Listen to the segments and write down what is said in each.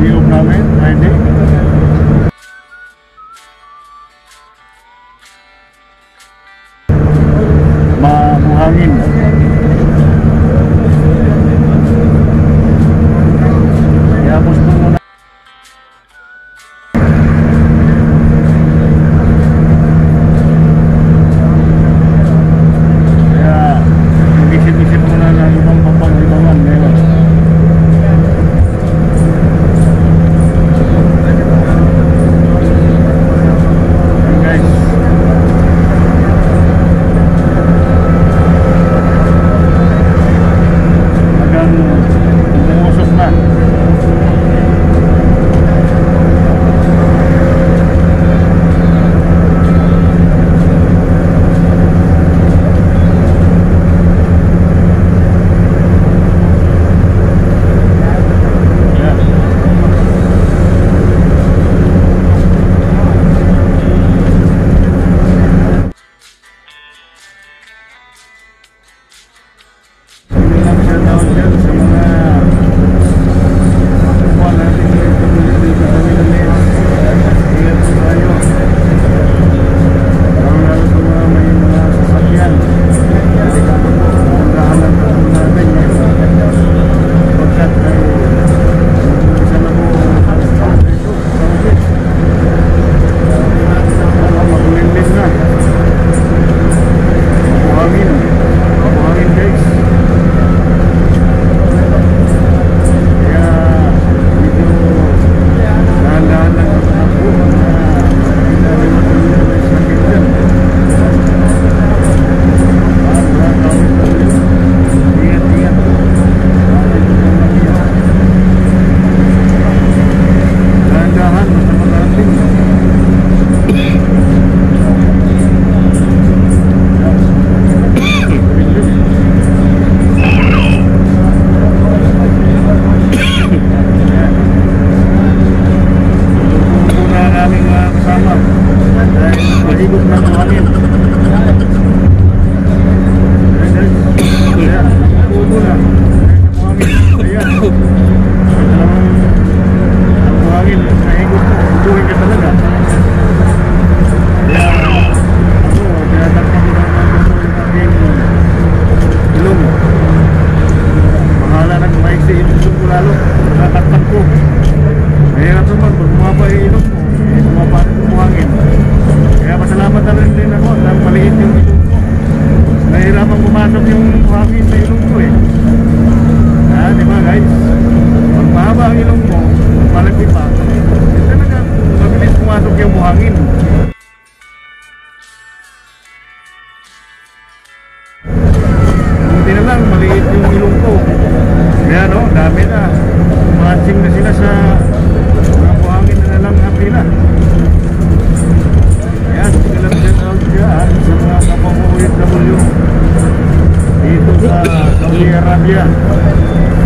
ilog namin, Friday. Mabuhangin. Kaya gusto mo na. Kaya isip-isip mo na ng ibang papaglibangan ngayon.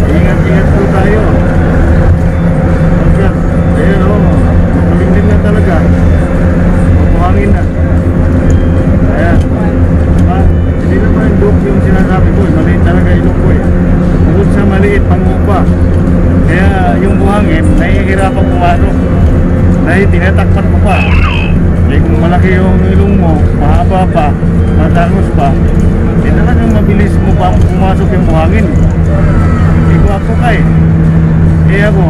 Ingat-ingat po tayo. Ayan o, makulimlim na talaga. Mabuhangin na. Ayan. Hindi naman ilog yung sinasabi ko. Maliit talaga ilog ko eh. Bukod sa maliit, pangupa. Kaya yung buhangin, nahihirapan pumasok. Dahil tinatakpan ko pa. Kaya kung malaki yung ilong mo, mahaba pa, matangos pa, hindi talagang mabilis mo pa pumasok yung buhangin. Hindi ko ako ka eh. Kaya ako,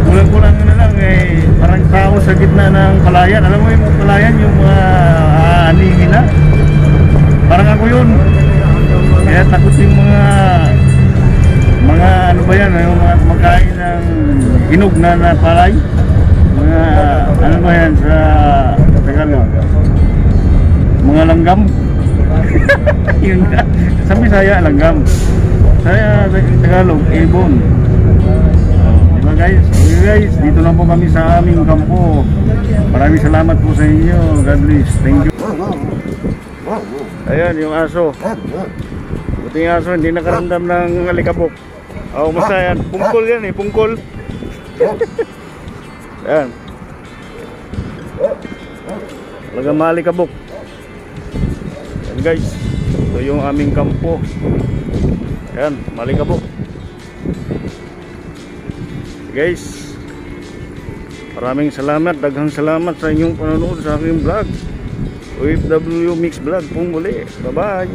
kulang-kulang na lang eh, parang tao sa gitna ng palayan. Alam mo yung palayan, yung mga aningin na? Parang ako yun. Kaya takot yung mga ano ba yan, yung mga kumakain ng hinog na palay. Mga ano ba yan sa Tagalog? Mga langgam. Yun na. Sa Bisaya, langgam. Sa Tagalog, ibon. Diba guys? Okay guys, dito lang po kami sa aming kampo. Maraming salamat po sa inyo. God bless. Thank you. Ayan yung aso. Buti yung aso, hindi nakaramdam ng alikabok. Oh, musta yan? Pungkol yan eh, pungkol. Ayan. Talagang malikabok. Ayan guys, ito yung aming kampo. Ayan, malikabok. guys. Maraming salamat, daghang salamat sa inyong panonood sa aking vlog. OFW Mix Vlog pong muli. Bye bye.